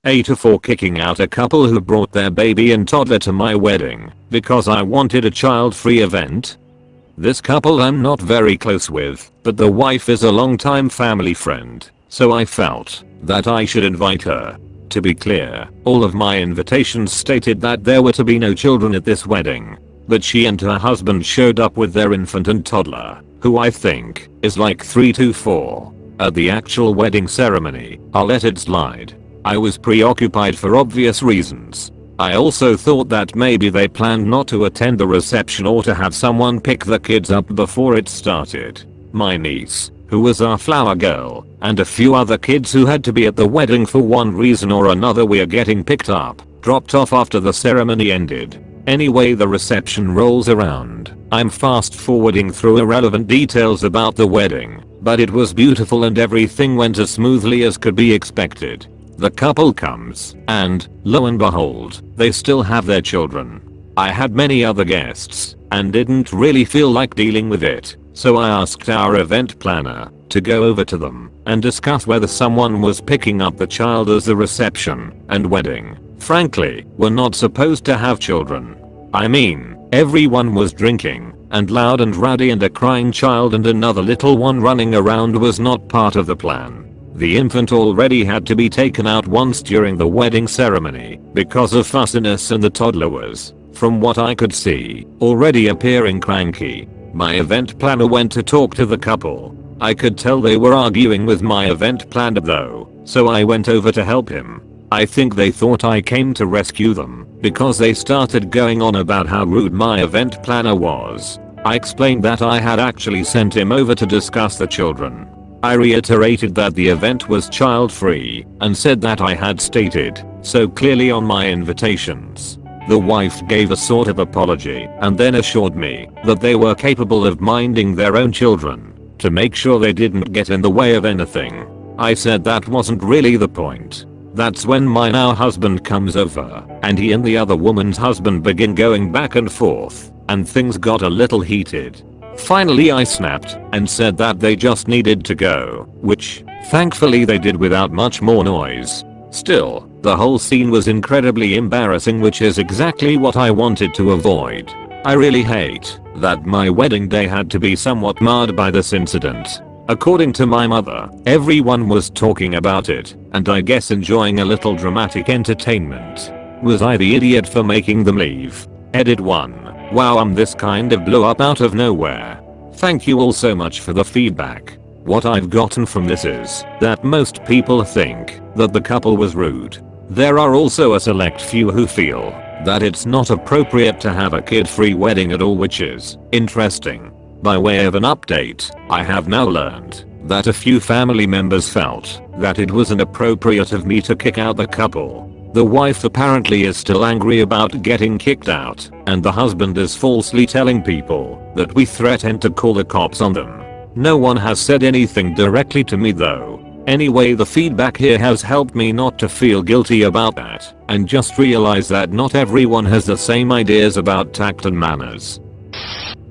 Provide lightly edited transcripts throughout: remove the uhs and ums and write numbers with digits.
AITA for kicking out a couple who brought their baby and toddler to my wedding because I wanted a child-free event. This couple I'm not very close with, but the wife is a longtime family friend, so I felt that I should invite her. To be clear, all of my invitations stated that there were to be no children at this wedding, but she and her husband showed up with their infant and toddler, who I think is like 3 to 4. At the actual wedding ceremony, I'll let it slide. I was preoccupied for obvious reasons. I also thought that maybe they planned not to attend the reception or to have someone pick the kids up before it started. My niece, who was our flower girl, and a few other kids who had to be at the wedding for one reason or another were getting picked up, dropped off after the ceremony ended. Anyway, the reception rolls around. I'm fast forwarding through irrelevant details about the wedding, but it was beautiful and everything went as smoothly as could be expected. The couple comes, and, lo and behold, they still have their children. I had many other guests, and didn't really feel like dealing with it, so I asked our event planner to go over to them and discuss whether someone was picking up the child as the reception and wedding. Frankly, we're not supposed to have children. I mean, everyone was drinking, and loud and rowdy, and a crying child and another little one running around was not part of the plan. The infant already had to be taken out once during the wedding ceremony because of fussiness, and the toddler was, from what I could see, already appearing cranky. My event planner went to talk to the couple. I could tell they were arguing with my event planner though, so I went over to help him. I think they thought I came to rescue them because they started going on about how rude my event planner was. I explained that I had actually sent him over to discuss the children. I reiterated that the event was child-free and said that I had stated so clearly on my invitations. The wife gave a sort of apology and then assured me that they were capable of minding their own children to make sure they didn't get in the way of anything. I said that wasn't really the point. That's when my now husband comes over, and he and the other woman's husband begin going back and forth, and things got a little heated. Finally I snapped and said that they just needed to go, which, thankfully, they did without much more noise. Still, the whole scene was incredibly embarrassing, which is exactly what I wanted to avoid. I really hate that my wedding day had to be somewhat marred by this incident. According to my mother, everyone was talking about it, and I guess enjoying a little dramatic entertainment. Was I the idiot for making them leave? Edit 1. Wow, this kind of blew up out of nowhere. Thank you all so much for the feedback. What I've gotten from this is that most people think that the couple was rude. There are also a select few who feel that it's not appropriate to have a kid-free wedding at all, which is interesting. By way of an update, I have now learned that a few family members felt that it was inappropriate of me to kick out the couple. The wife apparently is still angry about getting kicked out, and the husband is falsely telling people that we threatened to call the cops on them. No one has said anything directly to me though. Anyway, the feedback here has helped me not to feel guilty about that, and just realize that not everyone has the same ideas about tact and manners.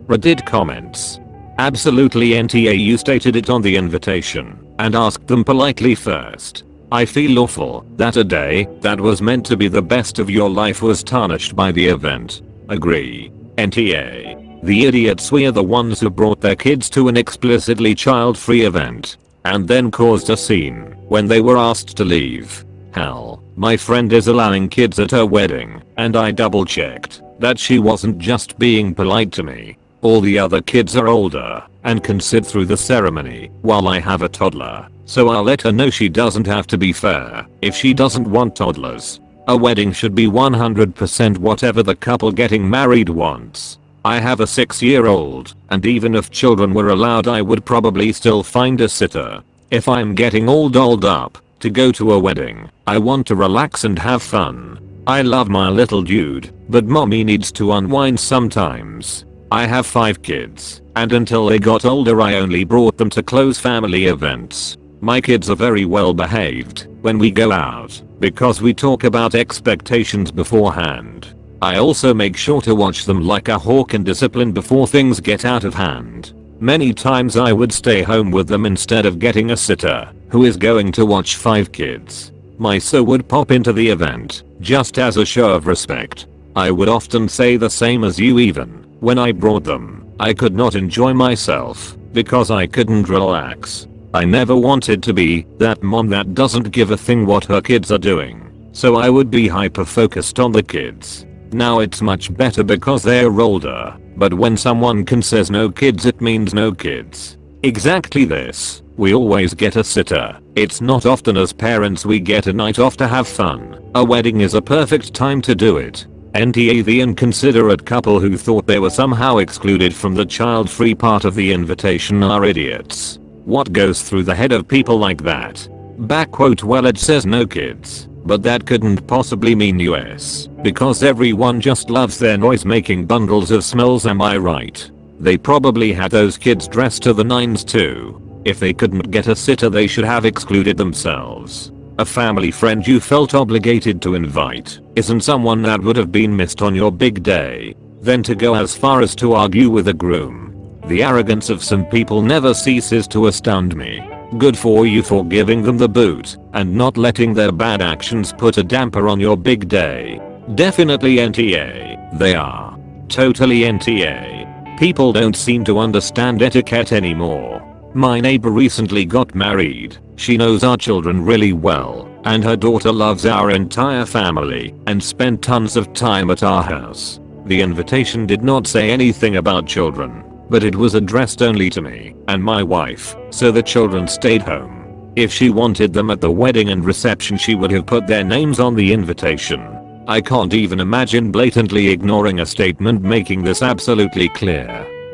Reddit comments. Absolutely NTA, you stated it on the invitation and asked them politely first. I feel awful that a day that was meant to be the best of your life was tarnished by the event. Agree. NTA. The idiots were the ones who brought their kids to an explicitly child-free event and then caused a scene when they were asked to leave. Hell, my friend is allowing kids at her wedding, and I double checked that she wasn't just being polite to me. All the other kids are older and can sit through the ceremony while I have a toddler, so I'll let her know she doesn't have to be fair if she doesn't want toddlers. A wedding should be 100% whatever the couple getting married wants. I have a 6-year-old, and even if children were allowed, I would probably still find a sitter. If I'm getting all dolled up to go to a wedding, I want to relax and have fun. I love my little dude, but mommy needs to unwind sometimes. I have 5 kids, and until they got older I only brought them to close family events. My kids are very well behaved when we go out, because we talk about expectations beforehand. I also make sure to watch them like a hawk and discipline before things get out of hand. Many times I would stay home with them instead of getting a sitter who is going to watch 5 kids. my son would pop into the event, just as a show of respect. I would often say the same as you. Even when I brought them, I could not enjoy myself because I couldn't relax. I never wanted to be that mom that doesn't give a thing what her kids are doing, so I would be hyper focused on the kids. Now it's much better because they're older, but when someone can says no kids, it means no kids. Exactly this. We always get a sitter. It's not often as parents we get a night off to have fun. A wedding is a perfect time to do it. NTA, the inconsiderate couple who thought they were somehow excluded from the child-free part of the invitation are idiots. What goes through the head of people like that? Backquote, well, it says no kids, but that couldn't possibly mean US, because everyone just loves their noise-making bundles of smells, am I right? They probably had those kids dressed to the nines too. If they couldn't get a sitter, they should have excluded themselves. A family friend you felt obligated to invite isn't someone that would have been missed on your big day. Then to go as far as to argue with a groom. The arrogance of some people never ceases to astound me. Good for you for giving them the boot and not letting their bad actions put a damper on your big day. Definitely NTA. They are. Totally NTA. People don't seem to understand etiquette anymore. My neighbor recently got married. She knows our children really well, and her daughter loves our entire family and spent tons of time at our house. The invitation did not say anything about children, but it was addressed only to me and my wife, so the children stayed home. If she wanted them at the wedding and reception, she would have put their names on the invitation. I can't even imagine blatantly ignoring a statement making this absolutely clear.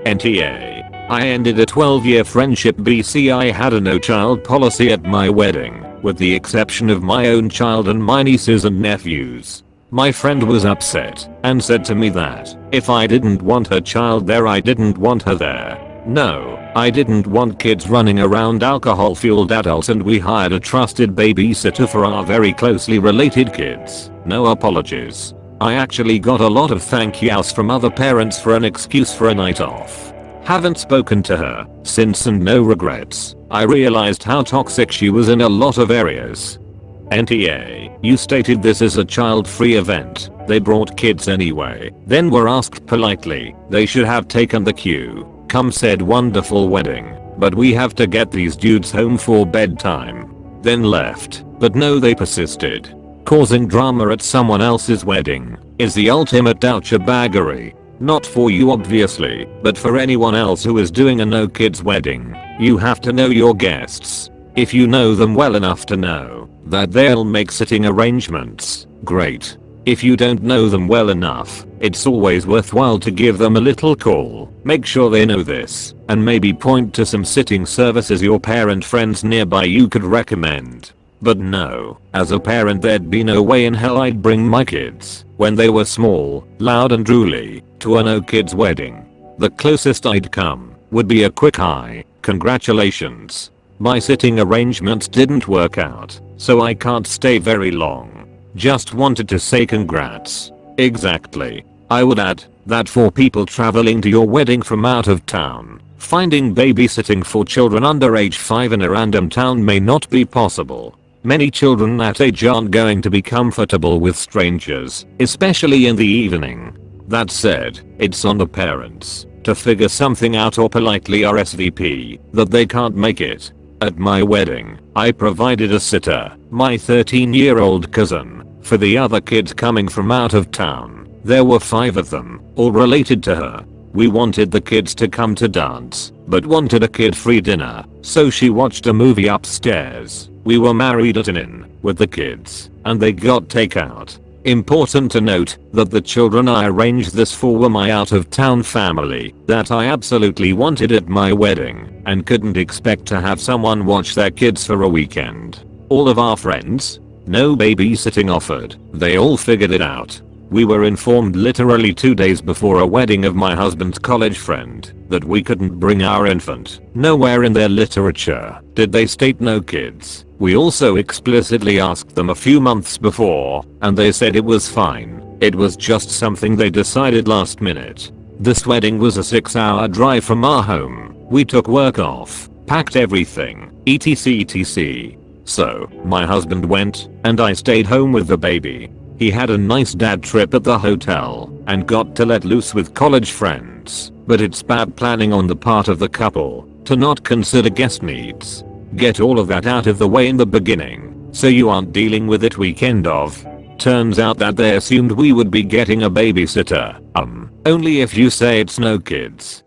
NTA. I ended a 12-year friendship. BC, I had a no-child policy at my wedding, with the exception of my own child and my nieces and nephews. My friend was upset and said to me that if I didn't want her child there, I didn't want her there. No, I didn't want kids running around alcohol-fueled adults, and we hired a trusted babysitter for our very closely related kids. No apologies. I actually got a lot of thank yous from other parents for an excuse for a night off. Haven't spoken to her since, and no regrets. I realized how toxic she was in a lot of areas. NTA, you stated this is a child-free event. They brought kids anyway, then were asked politely. They should have taken the cue. Come said wonderful wedding, but we have to get these dudes home for bedtime. Then left, but no, they persisted. Causing drama at someone else's wedding is the ultimate douchebaggery. Not for you obviously, but for anyone else who is doing a no kids wedding. You have to know your guests. If you know them well enough to know that they'll make sitting arrangements, great. If you don't know them well enough, it's always worthwhile to give them a little call. Make sure they know this, and maybe point to some sitting services your parent friends nearby you could recommend. But no, as a parent there'd be no way in hell I'd bring my kids, when they were small, loud and drooly, to a no kids wedding. The closest I'd come would be a quick hi, congratulations. My sitting arrangements didn't work out, so I can't stay very long. Just wanted to say congrats. Exactly. I would add that for people traveling to your wedding from out of town, finding babysitting for children under age 5 in a random town may not be possible. Many children that age aren't going to be comfortable with strangers, especially in the evening. That said, it's on the parents to figure something out or politely RSVP that they can't make it. At my wedding, I provided a sitter, my 13-year-old cousin, for the other kids coming from out of town. There were 5 of them, all related to her. We wanted the kids to come to dance, but wanted a kid-free dinner, so she watched a movie upstairs. We were married at an inn with the kids, and they got takeout. Important to note that the children I arranged this for were my out-of-town family that I absolutely wanted at my wedding and couldn't expect to have someone watch their kids for a weekend. All of our friends? No babysitting offered. They all figured it out. We were informed literally 2 days before a wedding of my husband's college friend that we couldn't bring our infant. Nowhere in their literature did they state no kids. We also explicitly asked them a few months before, and they said it was fine. It was just something they decided last minute. This wedding was a 6-hour drive from our home. We took work off, packed everything, etc etc. So, my husband went, and I stayed home with the baby. He had a nice dad trip at the hotel, and got to let loose with college friends, but it's bad planning on the part of the couple, to not consider guest needs. Get all of that out of the way in the beginning, so you aren't dealing with it weekend of. Turns out that they assumed we would be getting a babysitter, only if you say it's no kids.